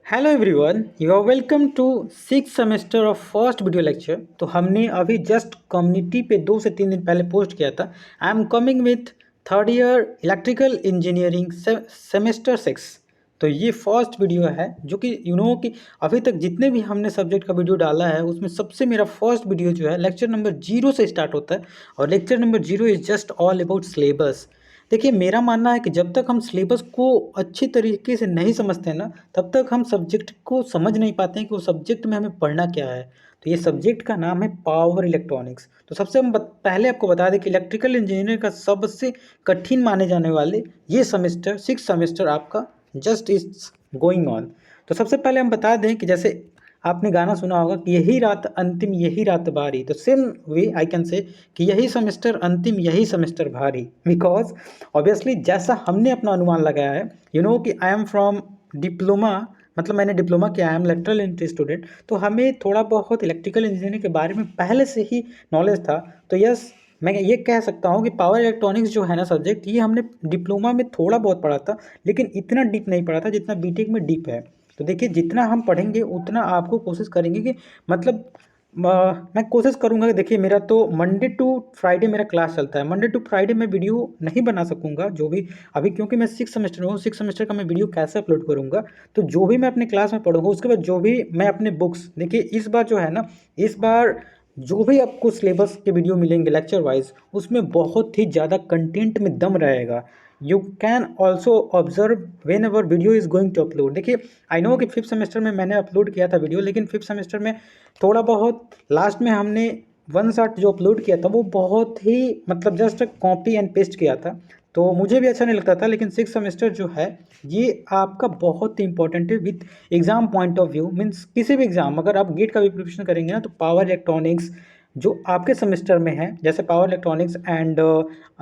Hello everyone, you are welcome to six semester of first video lecture. तो हमने अभी just community पे 2 से 3 दिन पहले पोस्ट किया था। I am coming with third year electrical engineering semester 6। तो ये फर्स्ट वीडियो है जो कि कि अभी तक जितने भी हमने सब्जेक्ट का वीडियो डाला है उसमें सबसे मेरा फर्स्ट वीडियो जो है लेक्चर नंबर 0 से स्टार्ट होता है। और lecture number 0 is just all about syllabus. देखिए, मेरा मानना है कि जब तक हम सिलेबस को अच्छी तरीके से नहीं समझते हैं ना, तब तक हम सब्जेक्ट को समझ नहीं पाते हैं कि वो सब्जेक्ट में हमें पढ़ना क्या है। तो ये सब्जेक्ट का नाम है पावर इलेक्ट्रॉनिक्स। तो सबसे हम पहले आपको बता दें कि इलेक्ट्रिकल इंजीनियरिंग का सबसे कठिन माने जाने वाले ये सेमेस्टर 6 सेमेस्टर आपका जस्ट इज गोइंग ऑन। तो सबसे पहले हम बता दें कि जैसे आपने गाना सुना होगा कि यही रात अंतिम यही रात बारी, तो same way I can say कि यही सेमेस्टर अंतिम यही सेमेस्टर भारी। बिकॉज ऑब्वियसली जैसा हमने अपना अनुमान लगाया है कि आई एम फ्रॉम डिप्लोमा, मतलब मैंने डिप्लोमा किया, I am electrical engineering student. तो हमें थोड़ा बहुत इलेक्ट्रिकल इंजीनियरिंग के बारे में पहले से ही नॉलेज था। तो यस, मैं ये कह सकता हूँ कि पावर इलेक्ट्रॉनिक्स जो है ना सब्जेक्ट, ये हमने डिप्लोमा में थोड़ा बहुत पढ़ा था, लेकिन इतना डीप नहीं पढ़ा था जितना बीटेक में डीप है। तो देखिए, जितना हम पढ़ेंगे उतना आपको कोशिश करेंगे कि मतलब मैं कोशिश करूँगा कि देखिए, मेरा तो मंडे टू फ्राइडे मेरा क्लास चलता है। मंडे टू फ्राइडे मैं वीडियो नहीं बना सकूँगा जो भी अभी, क्योंकि मैं 6 सेमेस्टर में हूँ। 6 सेमेस्टर का मैं वीडियो कैसे अपलोड करूँगा? तो जो भी मैं अपने क्लास में पढ़ूँगा, उसके बाद जो भी मैं अपने बुक्स, देखिए इस बार जो है ना, इस बार जो भी आपको सिलेबस के वीडियो मिलेंगे लेक्चर वाइज, उसमें बहुत ही ज़्यादा कंटेंट में दम रहेगा। You can also observe whenever video is going to upload. देखिए, आई नो कि 5th सेमेस्टर में मैंने अपलोड किया था वीडियो, लेकिन 5th सेमेस्टर में थोड़ा बहुत लास्ट में हमने वन शॉट जो अपलोड किया था वो बहुत ही मतलब जस्ट कॉपी एंड पेस्ट किया था। तो मुझे भी अच्छा नहीं लगता था, लेकिन 6 सेमेस्टर जो है ये आपका बहुत ही इंपॉर्टेंट है with exam point of view. Means किसी भी एग्जाम, अगर आप गेट का भी प्रिपरेशन करेंगे ना, तो पावर इलेक्ट्रॉनिक्स जो आपके सेमेस्टर में है, जैसे power electronics and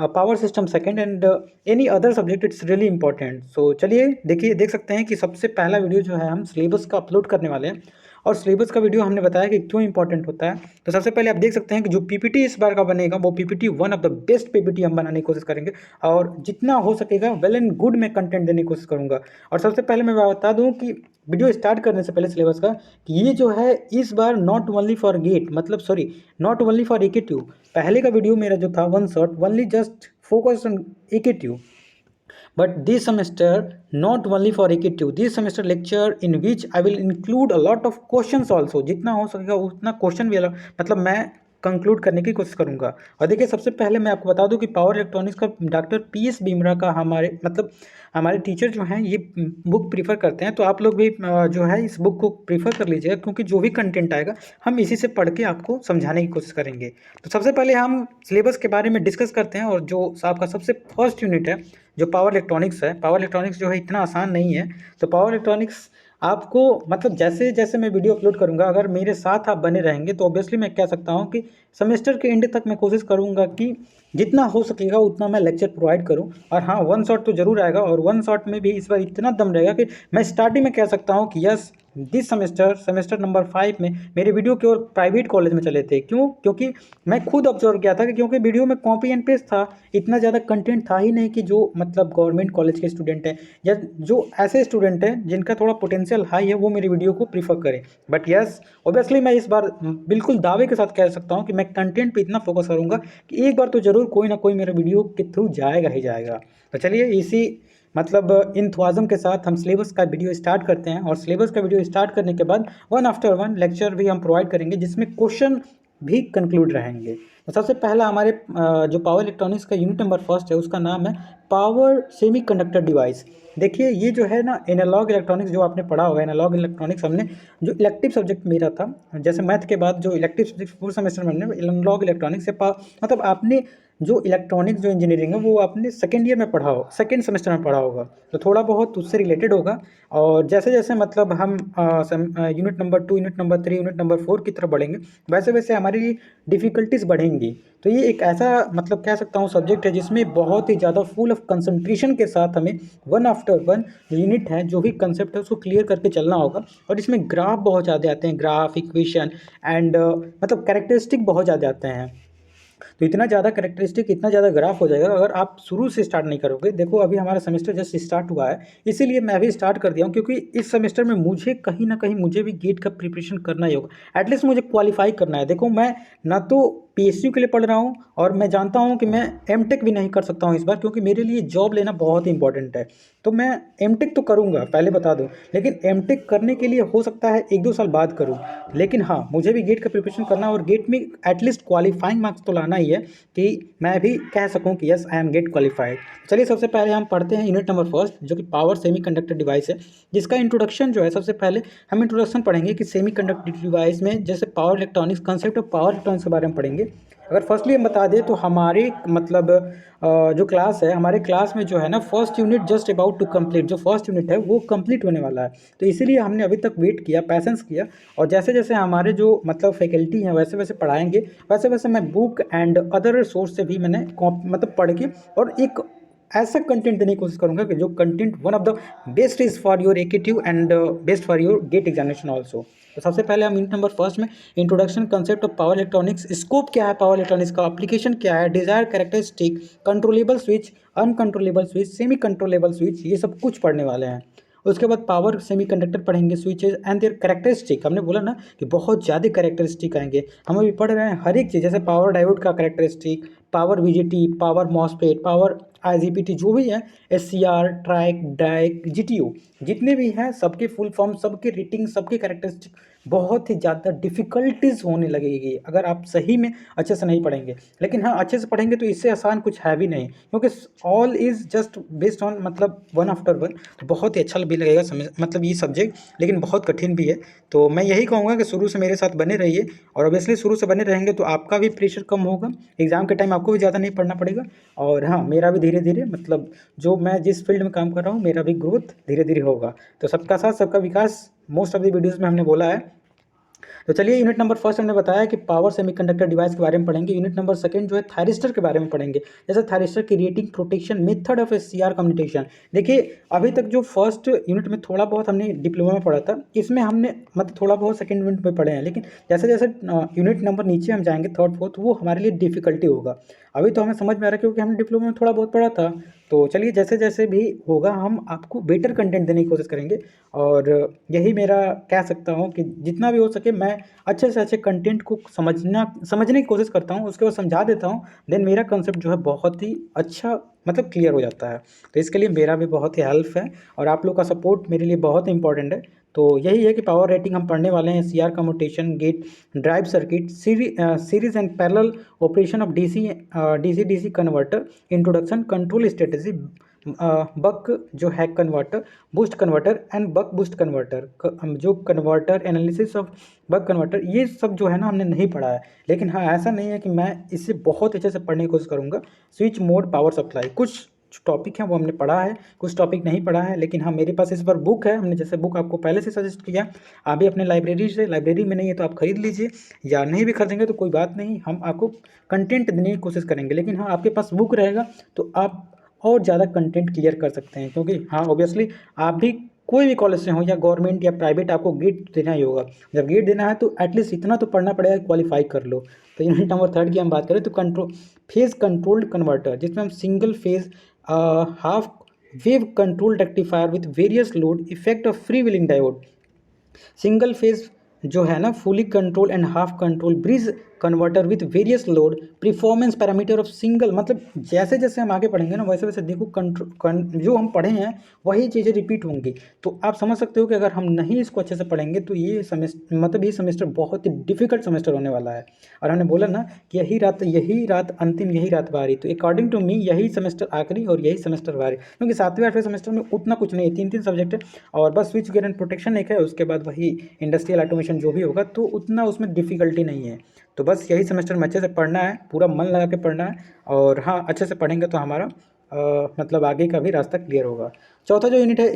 power system second and any other subject, it's really important. So चलिए देखिए, देख सकते हैं कि सबसे पहला वीडियो जो है हम सिलेबस का अपलोड करने वाले हैं। और सिलेबस का वीडियो हमने बताया कि क्यों इंपॉर्टेंट होता है। तो सबसे पहले आप देख सकते हैं कि जो पीपीटी इस बार का बनेगा वो PPT one of the best PPT हम बनाने की कोशिश करेंगे, और जितना हो सकेगा वेल एंड गुड में कंटेंट देने की कोशिश करूंगा। और सबसे पहले मैं बता दूं कि वीडियो स्टार्ट करने से पहले सिलेबस का, कि ये जो है इस बार नॉट ओनली फॉर गेट, मतलब sorry, not only for AKTU. पहले का वीडियो मेरा जो था one shot only just focus on AKTU, but this semester not only for AKTU, this semester lecture in which I will include a lot of questions also, जितना हो सकेगा उतना question भी मतलब मैं कंक्लूड करने की कोशिश करूंगा। और देखिए, सबसे पहले मैं आपको बता दूं कि पावर इलेक्ट्रॉनिक्स का डॉक्टर PS बीमरा का हमारे मतलब हमारे टीचर जो हैं ये बुक प्रीफर करते हैं। तो आप लोग भी जो है इस बुक को प्रीफर कर लीजिएगा, क्योंकि जो भी कंटेंट आएगा हम इसी से पढ़ के आपको समझाने की कोशिश करेंगे। तो सबसे पहले हम सिलेबस के बारे में डिस्कस करते हैं। और जो आपका सबसे फर्स्ट यूनिट है जो पावर इलेक्ट्रॉनिक्स है, पावर इलेक्ट्रॉनिक्स जो है इतना आसान नहीं है। तो पावर इलेक्ट्रॉनिक्स आपको मतलब जैसे जैसे मैं वीडियो अपलोड करूंगा, अगर मेरे साथ आप बने रहेंगे तो ऑब्वियसली मैं कह सकता हूं कि सेमेस्टर के एंड तक मैं कोशिश करूंगा कि जितना हो सकेगा उतना मैं लेक्चर प्रोवाइड करूं। और हाँ, वन शॉट तो जरूर आएगा, और वन शॉट में भी इस बार इतना दम रहेगा कि मैं स्टार्टिंग में कह सकता हूं कि yes, this semester semester number 5 में मेरे वीडियो केवल प्राइवेट कॉलेज में चले थे। क्यों? क्योंकि मैं खुद ऑब्जर्व किया था कि क्योंकि वीडियो में कॉपी एंड पेस्ट था, इतना ज़्यादा कंटेंट था ही नहीं कि जो मतलब गवर्नमेंट कॉलेज के स्टूडेंट हैं या जो ऐसे स्टूडेंट हैं जिनका थोड़ा पोटेंशियल हाई है वो मेरी वीडियो को प्रीफर करें। बट यस, ऑब्वियसली मैं इस बार बिल्कुल दावे के साथ कह सकता हूँ कि मैं कंटेंट पे इतना फोकस करूँगा कि एक बार तो ज़रूर कोई ना कोई मेरा वीडियो के थ्रू जाएगा ही जाएगा। तो चलिए इसी मतलब इंथुआज़म के साथ हम सिलेबस का वीडियो स्टार्ट करते हैं। और सिलेबस का वीडियो स्टार्ट करने के बाद वन आफ्टर वन लेक्चर भी हम प्रोवाइड करेंगे, जिसमें क्वेश्चन भी कंक्लूड रहेंगे। तो सबसे पहला हमारे जो पावर इलेक्ट्रॉनिक्स का यूनिट नंबर फर्स्ट है उसका नाम है पावर सेमीकंडक्टर डिवाइस। देखिए, ये जो है ना एनालॉग इलेक्ट्रॉनिक्स जो आपने पढ़ा होगा, एनालॉग इलेक्ट्रॉनिक्स हमने जो इलेक्टिव सब्जेक्ट मेरा था, जैसे मैथ के बाद जो इलेक्टिव सब्जेक्ट पूरे सेमेस्टर में हमने एनालॉग इलेक्ट्रॉनिक्स से मतलब आपने जो इलेक्ट्रॉनिक्स जो इंजीनियरिंग है वो आपने सेकेंड ईयर में पढ़ा हो, सेकेंड सेमेस्टर में पढ़ा होगा, तो थोड़ा बहुत उससे रिलेटेड होगा। और जैसे जैसे मतलब हम unit number 2, unit number 3, unit number 4 की तरफ बढ़ेंगे, वैसे वैसे हमारी डिफ़िकल्टीज बढ़ेंगी। तो ये एक ऐसा मतलब कह सकता हूँ सब्जेक्ट है जिसमें बहुत ही ज़्यादा फुल ऑफ कंसंट्रेशन के साथ हमें वन आफ्टर वन यूनिट है जो भी कंसेप्ट है उसको क्लियर करके चलना होगा। और इसमें ग्राफ बहुत ज़्यादा आते हैं, ग्राफ, इक्वेशन एंड मतलब कैरेक्टरिस्टिक बहुत ज़्यादा आते हैं। तो इतना ज़्यादा कैरेक्टरिस्टिक, इतना ज़्यादा ग्राफ हो जाएगा अगर आप शुरू से स्टार्ट नहीं करोगे। देखो अभी हमारा सेमेस्टर जस्ट स्टार्ट हुआ है, इसीलिए मैं भी स्टार्ट कर दिया हूँ, क्योंकि इस सेमेस्टर में मुझे कहीं ना कहीं मुझे भी गेट का प्रिपरेशन करना ही होगा। एटलीस्ट मुझे क्वालिफाई करना है। देखो मैं ना तो पीएसयू के लिए पढ़ रहा हूँ, और मैं जानता हूँ कि मैं एमटेक भी नहीं कर सकता हूँ इस बार, क्योंकि मेरे लिए जॉब लेना बहुत ही इंपॉर्टेंट है। तो मैं एमटेक तो करूँगा, पहले बता दूँ, लेकिन एमटेक करने के लिए हो सकता है 1-2 साल बाद करूँ। लेकिन हाँ, मुझे भी गेट का प्रिपरेशन करना, और गेट में एटलीस्ट क्वालिफाइंग मार्क्स तो लाना ही है कि मैं भी कह सकूँ कि yes I am GATE qualified. चलिए सबसे पहले हम पढ़ते हैं यूनिट नंबर फर्स्ट, जो कि पावर सेमीकंडक्टर डिवाइस है, जिसका इंट्रोडक्शन जो है, सबसे पहले हम इंट्रोडक्शन पढ़ेंगे कि सेमीकंडक्टर डिवाइस में जैसे power electronics, concept of power electronics के बारे में पढ़ेंगे। अगर फर्स्टली हम बता दें तो हमारी मतलब जो क्लास है, हमारे क्लास में जो है ना, first unit just about to complete, जो फर्स्ट यूनिट है वो कंप्लीट होने वाला है। तो इसीलिए हमने अभी तक वेट किया, पैसेंस किया, और जैसे जैसे हमारे जो मतलब फैकल्टी हैं वैसे वैसे पढ़ाएंगे, वैसे वैसे मैं बुक एंड अदर सोर्स से भी मैंने मतलब पढ़ के और एक ऐसा कंटेंट देने की कोशिश करूंगा कि जो content one of the best is for your एकेटिव and best for your GATE examination also. तो सबसे पहले हम यूनिट नंबर फर्स्ट में introduction concept of power electronics, scope क्या है पावर इलेक्ट्रॉनिक्स का, एप्लीकेशन क्या है, desire characteristic, controllable switch, uncontrollable switch, semi controllable switch, ये सब कुछ पढ़ने वाले हैं। उसके बाद पावर सेमीकंडक्टर पढ़ेंगे, स्विचेज एंड देयर कैरेक्टरिस्टिक। हमने बोला ना कि बहुत ज़्यादा कैरेक्टरिस्टिक आएंगे, हम अभी पढ़ रहे हैं हर एक चीज़, जैसे पावर डायोड का characteristic, power BJT, power MOSFET, power IGBT, जो भी है, एससीआर, ट्राइक, डाइक, जीटीओ, जितने भी हैं सबके फुल फॉर्म, सबके रेटिंग, सबके कैरेक्टरिस्टिक, बहुत ही ज़्यादा डिफ़िकल्टीज होने लगेगी अगर आप सही में अच्छे से नहीं पढ़ेंगे। लेकिन हाँ, अच्छे से पढ़ेंगे तो इससे आसान कुछ है भी नहीं, क्योंकि all is just based on मतलब वन आफ्टर वन। तो बहुत ही अच्छा भी लगेगा समझ मतलब ये सब्जेक्ट, लेकिन बहुत कठिन भी है। तो मैं यही कहूँगा कि शुरू से मेरे साथ बने रहिए, और ऑब्वियसली शुरू से बने रहेंगे तो आपका भी प्रेशर कम होगा, एग्ज़ाम के टाइम आपको भी ज़्यादा नहीं पढ़ना पड़ेगा। और हाँ, मेरा भी धीरे धीरे मतलब जो मैं जिस फील्ड में काम कर रहा हूँ, मेरा भी ग्रोथ धीरे धीरे होगा। तो सबका साथ सबका विकास मोस्ट ऑफ द वीडियोज़ में हमने बोला है। तो चलिए, यूनिट नंबर फर्स्ट हमने बताया कि पावर सेमीकंडक्टर डिवाइस के बारे में पढ़ेंगे। यूनिट नंबर सेकंड जो है थायरिस्टर के बारे में पढ़ेंगे, जैसे थायरिस्टर की rating, protection, method of SCR communication. देखिए अभी तक जो फर्स्ट यूनिट में थोड़ा बहुत हमने डिप्लोमा में पढ़ा था, इसमें हमने मतलब थोड़ा बहुत सेकंड यूनिट में पढ़े हैं, लेकिन जैसे जैसे यूनिट नंबर नीचे हम जाएंगे थर्ड फोर्थ, वो हमारे लिए डिफिकल्टी होगा। अभी तो हमें समझ में आ रहा है क्योंकि हमने डिप्लोमा में थोड़ा बहुत पढ़ा था। तो चलिए, जैसे जैसे भी होगा हम आपको बेटर कंटेंट देने की कोशिश करेंगे, और यही मेरा कह सकता हूँ कि जितना भी हो सके मैं अच्छे से अच्छे कंटेंट को समझने की कोशिश करता हूँ, उसके बाद समझा देता हूँ, देन मेरा कंसेप्ट जो है बहुत ही अच्छा मतलब क्लियर हो जाता है। तो इसके लिए मेरा भी बहुत ही हेल्प है, और आप लोग का सपोर्ट मेरे लिए बहुत इंपॉर्टेंट है। तो यही है कि पावर रेटिंग हम पढ़ने वाले हैं, CR commutation, gate drive circuit, series and parallel operation of DC DC converter, introduction, control strategy, buck जो है converter, boost converter and buck boost converter, जो converter analysis of buck converter, ये सब जो है ना हमने नहीं पढ़ा है। लेकिन हाँ, ऐसा नहीं है कि मैं इसे बहुत अच्छे से पढ़ने की कोशिश करूँगा। स्विच मोड, पावर सप्लाई, कुछ टॉपिक हैं वो हमने पढ़ा है, कुछ टॉपिक नहीं पढ़ा है। लेकिन हाँ, मेरे पास इस बार बुक है, हमने जैसे बुक आपको पहले से सजेस्ट किया, आप भी अपने लाइब्रेरी में नहीं है तो आप खरीद लीजिए, या नहीं भी खरीदेंगे तो कोई बात नहीं, हम आपको कंटेंट देने की कोशिश करेंगे। लेकिन हाँ, आपके पास बुक रहेगा तो आप और ज़्यादा कंटेंट क्लियर कर सकते हैं, क्योंकि हाँ ऑब्वियसली आप भी कोई भी कॉलेज से हो या गवर्नमेंट या प्राइवेट, आपको गेट देना ही होगा। जब गेट देना है तो एटलीस्ट इतना तो पढ़ना पड़ेगा, क्वालिफाई कर लो। तो यूनिट नंबर थर्ड की हम बात करें तो फेज कंट्रोल्ड कन्वर्टर, जिसमें हम single phase half wave control rectifier with various load, effect of free wheeling diode, single phase जो है ना fully control and half control bridge converter with various load, performance parameter of single, मतलब जैसे जैसे हम आगे पढ़ेंगे ना वैसे वैसे देखो जो हम पढ़े हैं वही चीज़ें रिपीट होंगी। तो आप समझ सकते हो कि अगर हम नहीं इसको अच्छे से पढ़ेंगे तो ये सेमेस्टर बहुत ही डिफिकल्ट सेमेस्टर होने वाला है। और हमने बोला ना कि यही रात अंतिम, यही रात बारी। तो अकॉर्डिंग टू मी यही सेमेस्टर आखिरी और यही सेमेस्टर बारी, क्योंकि 7वें 8वें सेमेस्टर में उतना कुछ नहीं है, 3 सब्जेक्ट है, और बस स्विच गियर एंड प्रोटेक्शन एक है, उसके बाद वही इंडस्ट्रियल ऑटोमेशन जो भी होगा, तो उतना उसमें डिफिकल्टी नहीं है। तो बस यही सेमेस्टर में अच्छे से पढ़ना है, पूरा मन लगा के पढ़ना है, और हाँ अच्छे से पढ़ेंगे तो हमारा मतलब आगे का भी रास्ता क्लियर होगा। चौथा जो यूनिट है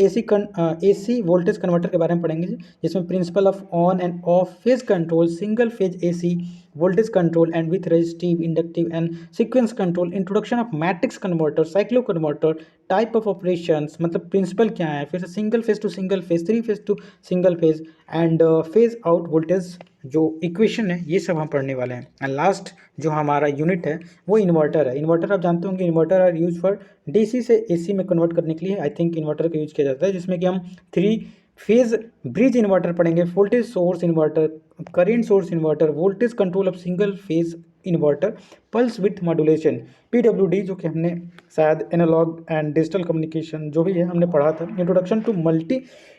एसी वोल्टेज कन्वर्टर के बारे में पढ़ेंगे, जिसमें principle of on end of phase control, single phase AC voltage control and with resistive, inductive and sequence control, introduction of matrix converter, cyclo converter, type of operations, मतलब principal क्या है, फिर से single phase two single phase, 3 phase two single phase, and phase out voltage जो equation है ये सब हम पढ़ने वाले हैं। एंड लास्ट जो हमारा यूनिट है वो इन्वर्टर है। इन्वर्टर आप जानते होंगे, inverter are use for DC से एसी में कन्वर्ट करने के लिए आई थिंक इन्वर्टर का यूज किया जाता है, जिसमें कि हम 3 फेज ब्रिज इन्वर्टर पढ़ेंगे, voltage source inverter, current source inverter, voltage control of single phase inverter, pulse with modulation, PWD, जो कि हमने शायद एनालॉग एंड डिजिटल कम्युनिकेशन जो भी है हमने पढ़ा था। इंट्रोडक्शन टू मल्टी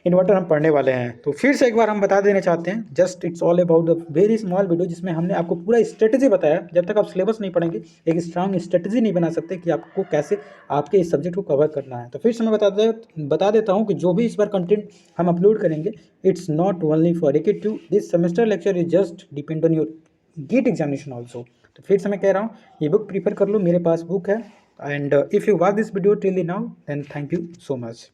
इन्वर्टर हम पढ़ने वाले हैं। तो फिर से एक बार हम बता देना चाहते हैं, just it's all about the very small video, जिसमें हमने आपको पूरा स्ट्रेटेजी बताया। जब तक आप सिलेबस नहीं पढ़ेंगे एक स्ट्रांग स्ट्रेटेजी नहीं बना सकते कि आपको कैसे आपके इस सब्जेक्ट को कवर करना है। तो फिर से मैं बता देता हूँ कि जो भी इस बार कंटेंट हम अपलोड करेंगे, it's not only for AQ2, this semester lecture is just depend on your GATE examination also. तो फिर से मैं कह रहा हूँ ये बुक प्रीफर कर लो, मेरे पास बुक है। And if you watch this video till now then thank you so much.